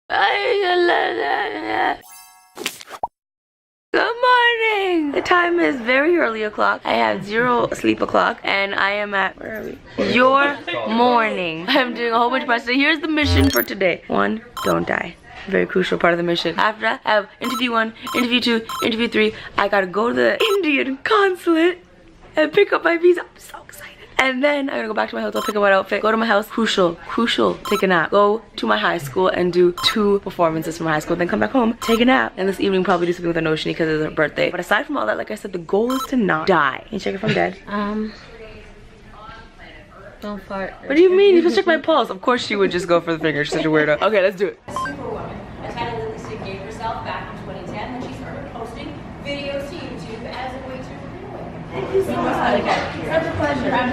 Good morning! The time is very early o'clock. I have 0 sleep o'clock and I am at, where are we? Your morning. I'm doing a whole bunch of press today. Here's the mission for today. 1, don't die. Very crucial part of the mission. After that, I have interview 1, interview 2, interview 3. I gotta go to the Indian consulate and pick up my visa. I'm so excited. And then I'm gonna go back to my hotel, pick up my outfit, go to my house, crucial, take a nap, go to my high school and do 2 performances from high school, then come back home, take a nap, and this evening probably do something with Anoshni because it's her birthday. But aside from all that, like I said, the goal is to not die. Can you check if I'm dead? Don't fart. What do you mean? You can check my pulse. Of course she would just go for the finger. She's such a weirdo. Okay, let's do it. Superwoman. A title that Lily Singh gave herself back in 2010 when she started posting videos to YouTube as a way to Thank you so much. Such a pleasure. How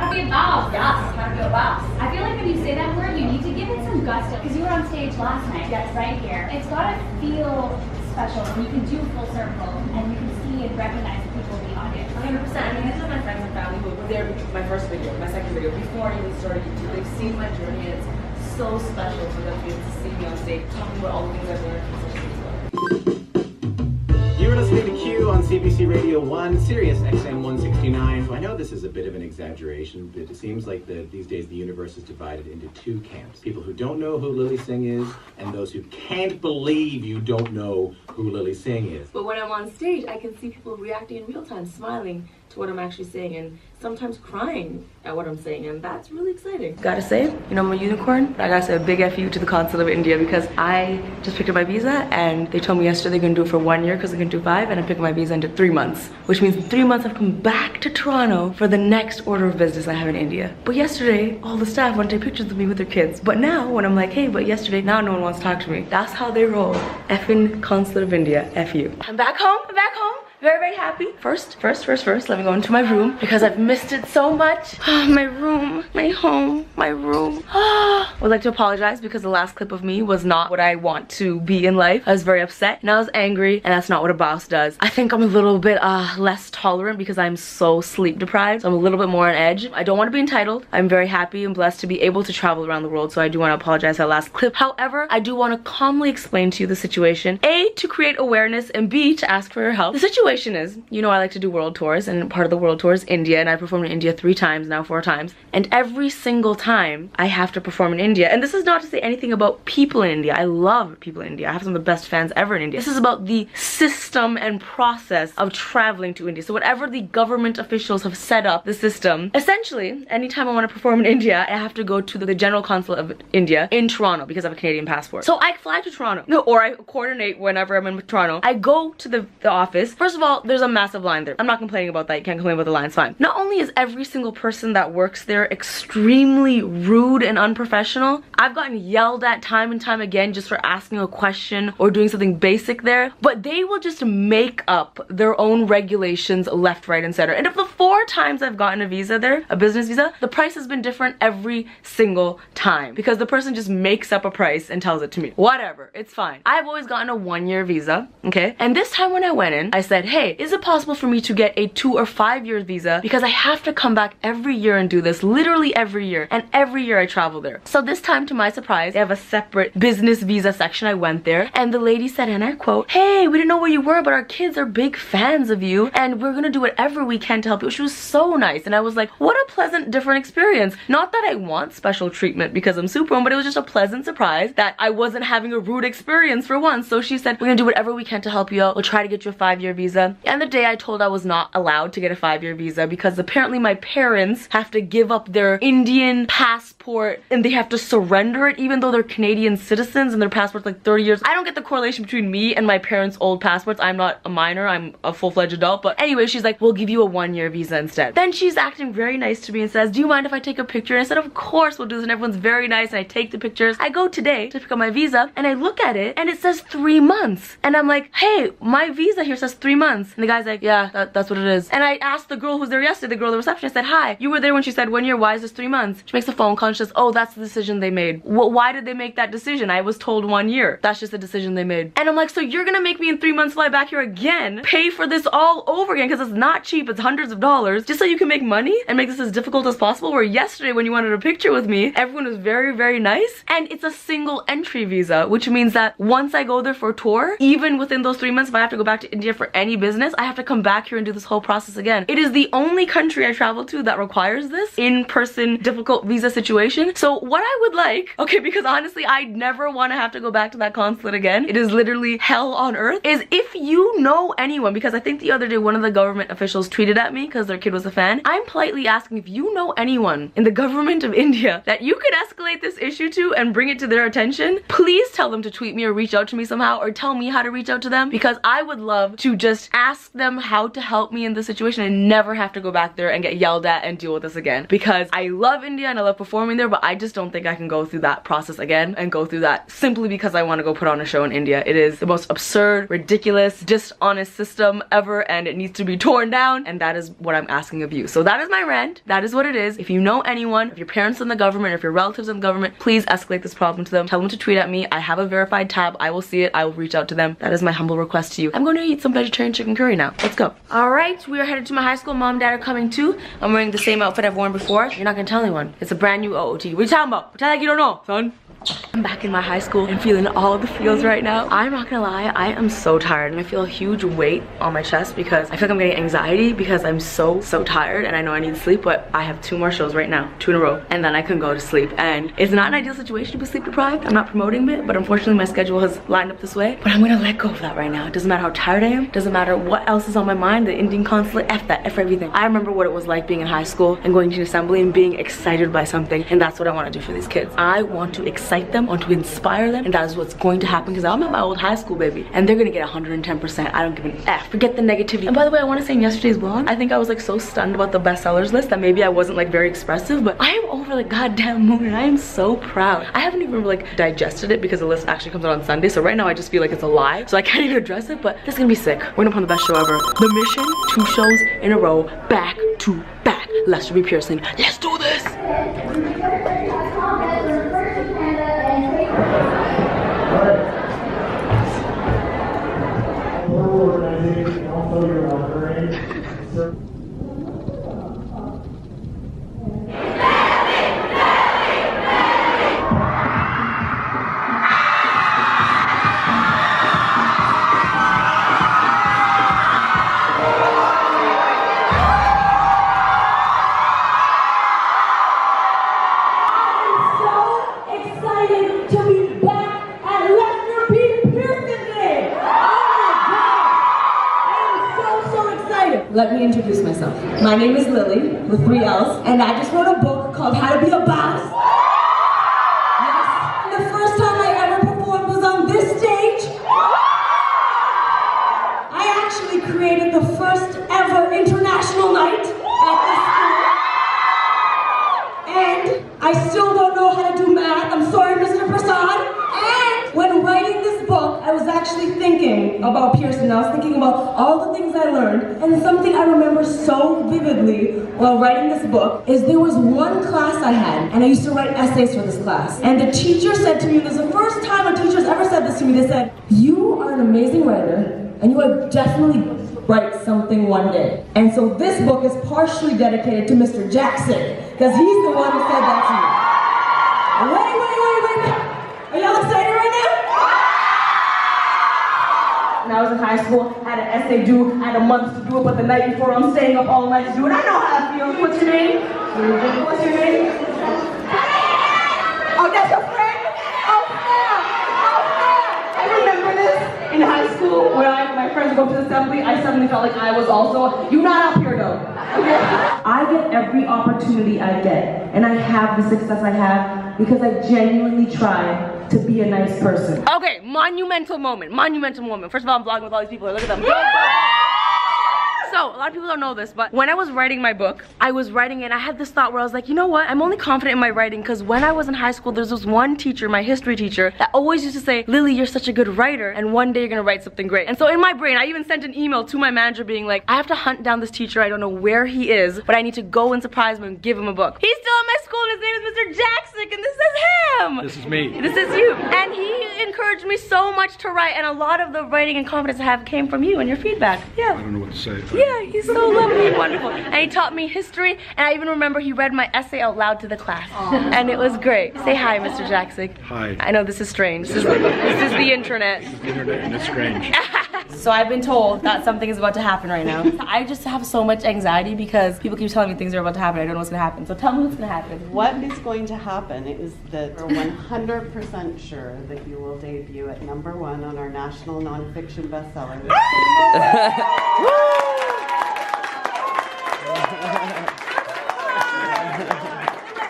to be a boss? Yes, how to be a boss. I feel like when you say that word, you need to give it some gusto. Because you were on stage last night. Yes, right here. It's got to feel special when you can do full circle and you can see and recognize the people in the audience. 100%. I mean, these are my friends and family who were there my first video, my second video, before I even started YouTube. They've seen my journey and it's so special for them to be able to see me on stage talking about all the things I've learned from social media. You're listening to Q on CBC Radio 1, Sirius XM 169. So I know this is a bit of an exaggeration, but it seems like these days the universe is divided into 2 camps. People who don't know who Lily Singh is, and those who can't believe you don't know who Lily Singh is. But when I'm on stage, I can see people reacting in real time, smiling to what I'm actually saying, and sometimes crying at what I'm saying, and that's really exciting. Gotta say, you know I'm a unicorn, but I gotta say a big F you to the Consulate of India because I just picked up my visa and they told me yesterday they're gonna do it for 1 year because they're gonna do 5, and I picked up my visa into 3 months, which means in 3 months I've come back to Toronto for the next order of business I have in India. But yesterday, all the staff wanted to take pictures of me with their kids. But now, when I'm like, hey, but yesterday, now no one wants to talk to me. That's how they roll. Effing Consulate of India, F you. I'm back home, Very, very happy. First, let me go into my room because I've missed it so much. My room, my home, my room. I would like to apologize because the last clip of me was not what I want to be in life. I was very upset and I was angry, and that's not what a boss does. I think I'm a little bit less tolerant because I'm so sleep deprived. So I'm a little bit more on edge. I don't want to be entitled. I'm very happy and blessed to be able to travel around the world, so I do want to apologize for that last clip. However, I do want to calmly explain to you the situation. A, to create awareness, and B, to ask for your help. The situation is, you know I like to do world tours, and part of the world tour is India, and I performed in India 3 times, now 4 times. And every single time I have to perform in India, and this is not to say anything about people in India. I love people in India. I have some of the best fans ever in India. This is about the system and process of traveling to India. So whatever the government officials have set up, the system, essentially, anytime I want to perform in India, I have to go to the General Consulate of India in Toronto because I have a Canadian passport. So I fly to Toronto, or I coordinate whenever I'm in Toronto. I go to the office. First of all, there's a massive line there. I'm not complaining about that. You can't complain about the line, it's fine. Not only is every single person that works there extremely rude and unprofessional, I've gotten yelled at time and time again just for asking a question or doing something basic there, but they will just make up their own regulations left, right, and center. And of the 4 times I've gotten a visa there, a business visa, the price has been different every single time because the person just makes up a price and tells it to me. Whatever, it's fine. I've always gotten a 1-year visa, okay? And this time when I went in, I said, hey, is it possible for me to get a 2 or 5 year visa because I have to come back every year and do this, literally every year, and every year I travel there. So this time, to my surprise, they have a separate business visa section. I went there and the lady said, and I quote, hey, we didn't know where you were, but our kids are big fans of you and we're gonna do whatever we can to help you. She was so nice, and I was like, what a pleasant, different experience. Not that I want special treatment because I'm Superwoman, but it was just a pleasant surprise that I wasn't having a rude experience for once. So she said, we're gonna do whatever we can to help you out. We'll try to get you a 5-year visa. And the day I told I was not allowed to get a 5-year visa because apparently my parents have to give up their Indian passport and they have to surrender it even though they're Canadian citizens and their passport's like 30 years. I don't get the correlation between me and my parents' old passports. I'm not a minor, I'm a full-fledged adult. But anyway, she's like, we'll give you a 1-year visa instead. Then she's acting very nice to me and says, do you mind if I take a picture? And I said, of course we'll do this, and everyone's very nice and I take the pictures. I go today to pick up my visa and I look at it and it says 3 months. And I'm like, hey, my visa here says 3 months. And the guy's like, yeah, that's what it is. And I asked the girl who was there yesterday, the girl at the reception, I said, hi, you were there when she said 1 year, why is this 3 months? She makes a phone call and she says, oh, that's the decision decision they made. Why did they make that decision? I was told 1 year. That's just a decision they made. And I'm like, so you're gonna make me in 3 months fly back here again, pay for this all over again, because it's not cheap, it's hundreds of dollars, just so you can make money and make this as difficult as possible? Where yesterday when you wanted a picture with me, everyone was very, very nice. And it's a single entry visa, which means that once I go there for a tour, even within those 3 months, if I have to go back to India for any business, I have to come back here and do this whole process again. It is the only country I travel to that requires this in-person difficult visa situation. So what I would like, okay, because honestly, I never want to have to go back to that consulate again. It is literally hell on earth. Is if you know anyone, because I think the other day one of the government officials tweeted at me because their kid was a fan. I'm politely asking if you know anyone in the government of India that you could escalate this issue to and bring it to their attention, please tell them to tweet me or reach out to me somehow, or tell me how to reach out to them, because I would love to just ask them how to help me in this situation and never have to go back there and get yelled at and deal with this again. Because I love India and I love performing there, but I just don't think I can go through that process again and go through that simply because I want to go put on a show in India. It is the most absurd, ridiculous, dishonest system ever, and it needs to be torn down, and that is what I'm asking of you. So that is my rant. That is what it is. If you know anyone, if your parents in the government, if your relatives in the government, please escalate this problem to them. Tell them to tweet at me. I have a verified tab. I will see it. I will reach out to them. That is my humble request to you. I'm going to eat some vegetarian chicken curry now. Let's go. All right, we are headed to my high school. Mom and dad are coming too. I'm wearing the same outfit I've worn before. You're not gonna tell anyone. It's a brand new OOT. What are you talking about? Pretend like you don't know, son. I'm back in my high school and feeling all of the feels right now. I'm not gonna lie, I am so tired and I feel a huge weight on my chest because I feel like I'm getting anxiety because I'm so tired and I know I need sleep, but I have 2 more shows right now, 2 in a row, and then I can go to sleep. And it's not an ideal situation to be sleep deprived. I'm not promoting it, but unfortunately my schedule has lined up this way. But I'm gonna let go of that right now. It doesn't matter how tired I am, doesn't matter what else is on my mind, the Indian consulate, F that, F everything. I remember what it was like being in high school and going to an assembly and being excited by something, and that's what I want to do for these kids. I want to excite them, I want to inspire them, and that is what's going to happen because I'm at my old high school, baby, and they're gonna get 110%. I don't give an F. Forget the negativity. And by the way, I want to say in yesterday's vlog, I think I was like so stunned about the bestsellers list that maybe I wasn't like very expressive, but I am over the goddamn moon and I am so proud. I haven't even like digested it because the list actually comes out on Sunday, so right now I just feel like it's a lie, so I can't even address it, but this is gonna be sick. We're gonna put on the best show ever. The Mission, 2 shows in a row, back to back. Lester B. Pearson, let's do this. Let me introduce myself. My name is Lily, with 3 L's, and I just wrote a book called How to Be a Boss. Yes, the first time I ever performed was on this stage. I actually created the first ever international night at this school. And I still don't know how to do math. I'm sorry, Mr. Prasad. And when writing this book, I was actually thinking about Pearson. I was thinking about all the things I learned, and something I remember so vividly while writing this book is there was one class I had, and I used to write essays for this class. And the teacher said to me, this is the first time a teacher's ever said this to me, they said, "You are an amazing writer, and you will definitely write something one day." And so this book is partially dedicated to Mr. Jackson, because he's the one who said that to me. Wait. Are y'all excited right now? When I was in high school, I had an essay due, I had a month to do it, but the night before I'm staying up all night to do it. I know how that feels. What's your name? What's your name? Oh, that's your friend? Oh, I remember this in high school when my friends would go to the assembly. I suddenly felt like I was also, you're not up here though. Okay? I get every opportunity I get, and I have the success I have because I genuinely try to be a nice person. Okay, monumental moment. First of all, I'm vlogging with all these people. Look at them. So, a lot of people don't know this, but when I was writing my book, I was writing it and I had this thought where I was like, you know what? I'm only confident in my writing because when I was in high school, there's this one teacher, my history teacher, that always used to say, "Lily, you're such a good writer and one day you're gonna write something great." And so in my brain, I even sent an email to my manager being like, I have to hunt down this teacher. I don't know where he is, but I need to go and surprise him and give him a book. He's still in my school and his name is Mr. Jackson, and this is him. This is me. This is you. And he encouraged me so much to write, and a lot of the writing and confidence I have came from you and your feedback. Yeah. I don't know what to say. Yeah, he's so lovely and wonderful. And he taught me history, and I even remember he read my essay out loud to the class. And it was great. Say hi, Mr. Jackson. Hi. I know this is strange. This is the internet. This is the internet and it's strange. So I've been told that something is about to happen right now. I just have so much anxiety because people keep telling me things are about to happen. I don't know what's gonna happen. So tell me what's gonna happen. What is going to happen is that we're 100% sure that you will debut at #1 on our national nonfiction bestseller list.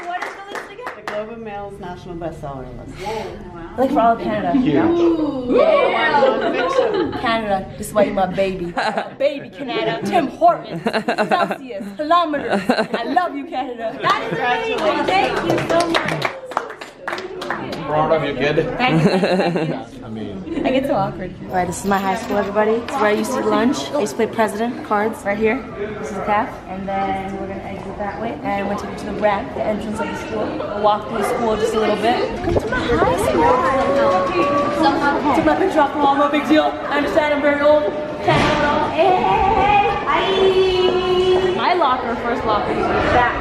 What is the list again? The Globe and Mail's national bestseller list. Like for all of Canada. Yeah. Canada, this is why you're my baby. Baby Canada. Tim Hortons, Celsius, kilometers. I love you, Canada. That is amazing. Thank you so much. Proud of you, kid. Thank you. I mean, I get so awkward. All right, this is my high school, everybody. This is where I used to eat lunch. I used to play president cards right here. This is the calf, and then we're gonna exit that way, and we're gonna take you to the ramp, the entrance of the school. We'll walk through the school just a little bit. Come to my high school. Took my picture off the wall, no big deal. I understand I'm very old. Can't know it all. Hey, hi. My locker, first locker, was back.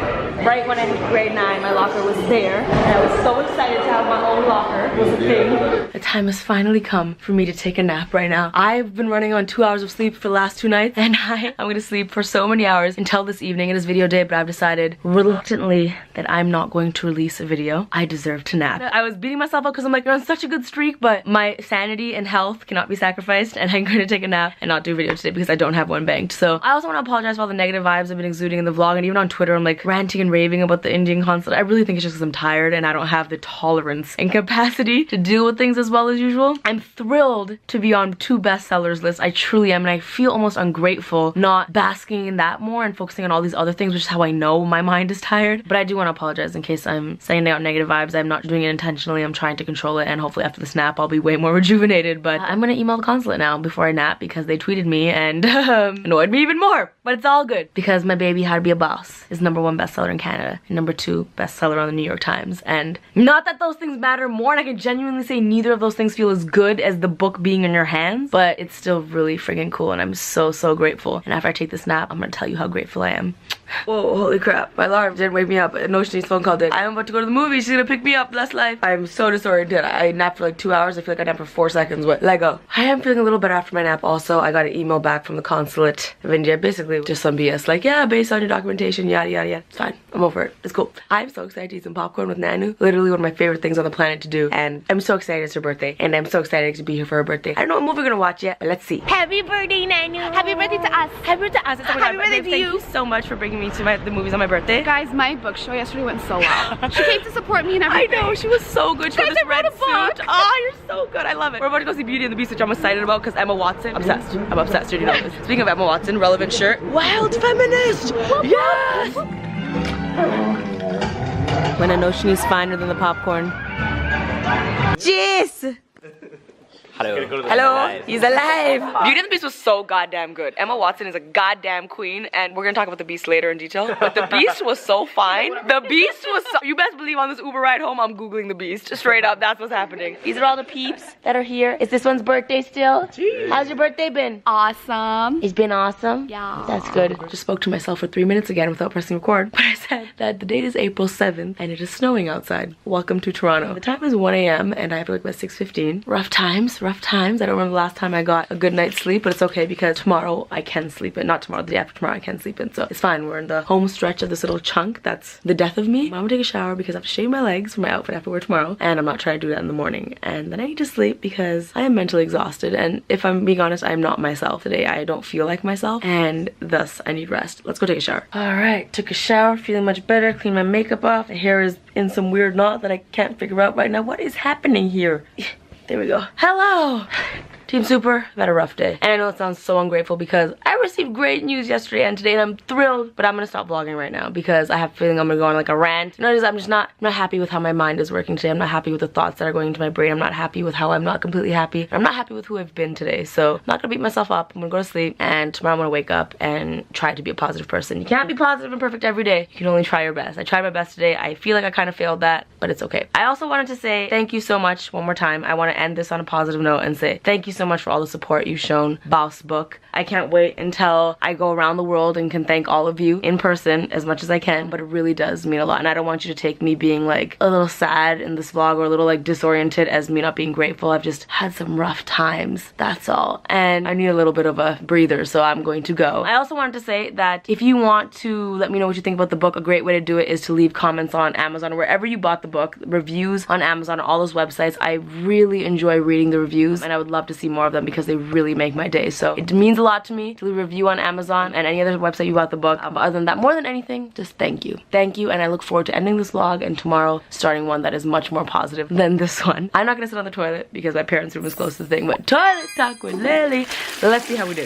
Right when I hit grade 9, my locker was there, and I was so excited to have my own locker. It was a thing. The time has finally come for me to take a nap right now. I've been running on 2 hours of sleep for the last 2 nights, and I'm gonna sleep for so many hours until this evening. It is video day, but I've decided reluctantly that I'm not going to release a video. I deserve to nap. I was beating myself up because I'm like, you're on such a good streak, but my sanity and health cannot be sacrificed, and I'm gonna take a nap and not do a video today because I don't have one banked. So I also want to apologize for all the negative vibes I've been exuding in the vlog, and even on Twitter I'm like ranting and raving about the Indian consulate. I really think it's just because I'm tired and I don't have the tolerance and capacity to deal with things as well as usual. I'm thrilled to be on 2 bestsellers lists. I truly am, and I feel almost ungrateful not basking in that more and focusing on all these other things, which is how I know my mind is tired. But I do want to apologize in case I'm sending out negative vibes. I'm not doing it intentionally. I'm trying to control it, and hopefully after this nap I'll be way more rejuvenated. But I'm gonna email the consulate now before I nap because they tweeted me and annoyed me even more. But it's all good because my baby How to Be a Boss is #1 bestseller in Canada and #2 bestseller on the New York Times. And not that those things matter more, and I can genuinely say neither of those things feel as good as the book being in your hands, but it's still really friggin' cool, and I'm so grateful. And after I take this nap, I'm gonna tell you how grateful I am. Whoa, holy crap. My alarm didn't wake me up. No, she's phone call did. I'm about to go to the movie. She's gonna pick me up. Bless life. I'm so disoriented. I napped for like 2 hours. I feel like I napped for 4 seconds. But let go. I am feeling a little better after my nap also. I got an email back from the consulate of India. Basically just some BS. Like, yeah, based on your documentation, yada yada yada. It's fine. I'm over it. It's cool. I'm so excited to eat some popcorn with Nanu. Literally one of my favorite things on the planet to do. And I'm so excited it's her birthday. And I'm so excited to be here for her birthday. I don't know what movie we're gonna watch yet, but let's see. Happy birthday, Nanu. Happy birthday to us. Happy birthday to us. Happy birthday to you. Thank you so much for bringing me to the movies on my birthday. Guys, my book show yesterday went so well. She came to support me and everything. I know, she was so good. She Guys, had this I red wrote a book. suit. Oh, you're so good. I love it. We're about to go see Beauty and the Beast, which I'm excited about because Emma Watson. Obsessed. I'm obsessed. You know this. Speaking of Emma Watson, relevant shirt. Wild feminist. Yes. When I know she's finer than the popcorn. Jeez. Hello. Hello, he's alive. Beauty and the Beast was so goddamn good. Emma Watson is a goddamn queen, and we're gonna talk about the Beast later in detail. But the Beast was so fine. The Beast was so, you best believe on this Uber ride home, I'm Googling the Beast. Straight up, that's what's happening. These are all the peeps that are here. Is this one's birthday still? Jeez. How's your birthday been? Awesome. It's been awesome? Yeah. That's good. Just spoke to myself for 3 minutes again without pressing record. But I said that the date is April 7th, and it is snowing outside. Welcome to Toronto. The time is 1 a.m. and I have to wake up at 6:15. Rough times. I don't remember the last time I got a good night's sleep, but it's okay because tomorrow I can sleep in. Not tomorrow, the day after tomorrow I can sleep in. So it's fine. We're in the home stretch of this little chunk that's the death of me. I'm gonna take a shower because I have to shave my legs for my outfit I have to wear tomorrow, and I'm not trying to do that in the morning. And then I need to sleep because I am mentally exhausted, and if I'm being honest, I am not myself today. I don't feel like myself, and thus I need rest. Let's go take a shower. Alright, took a shower, feeling much better, clean my makeup off. The hair is in some weird knot that I can't figure out right now. What is happening here? There we go. Hello! Team Super, I've had a rough day. And I know it sounds so ungrateful because I received great news yesterday and today and I'm thrilled, but I'm gonna stop vlogging right now because I have a feeling I'm gonna go on like a rant. You know what it is, I'm not happy with how my mind is working today. I'm not happy with the thoughts that are going into my brain. I'm not happy with how I'm not completely happy. I'm not happy with who I've been today. So I'm not gonna beat myself up. I'm gonna go to sleep and tomorrow I'm gonna wake up and try to be a positive person. You can't be positive and perfect every day. You can only try your best. I tried my best today. I feel like I kind of failed that, but it's okay. I also wanted to say thank you so much one more time. I want to end this on a positive note and say thank you so much for all the support you've shown Boss Book. I can't wait until I go around the world and can thank all of you in person as much as I can, but it really does mean a lot. And I don't want you to take me being like a little sad in this vlog or a little like disoriented as me not being grateful. I've just had some rough times, that's all. And I need a little bit of a breather, so I'm going to go. I also wanted to say that if you want to let me know what you think about the book, a great way to do it is to leave comments on Amazon or wherever you bought the book, reviews on Amazon, all those websites. I really enjoy reading the reviews and I would love to see more of them because they really make my day. So it means a lot to me to leave a review on Amazon and any other website you bought the book. But other than that, more than anything, just thank you. Thank you, and I look forward to ending this vlog and tomorrow starting one that is much more positive than this one. I'm not gonna sit on the toilet because my parents' room is close to the thing, but toilet talk with Lily. So let's see how we do.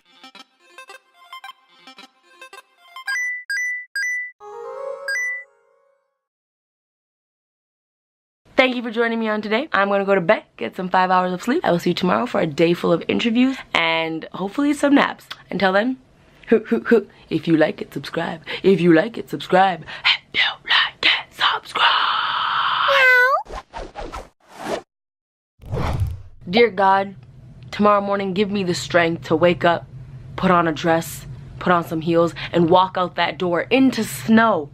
Thank you for joining me on today. I'm gonna go to bed, get some 5 hours of sleep. I will see you tomorrow for a day full of interviews and hopefully some naps. Until then, if you like it, subscribe. If you like it, subscribe. If you like it, subscribe. Dear God, tomorrow morning give me the strength to wake up, put on a dress, put on some heels, and walk out that door into snow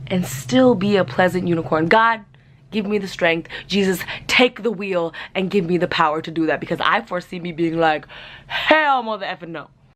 and still be a pleasant unicorn. God, give me the strength. Jesus, take the wheel and give me the power to do that because I foresee me being like, hell mother effing no.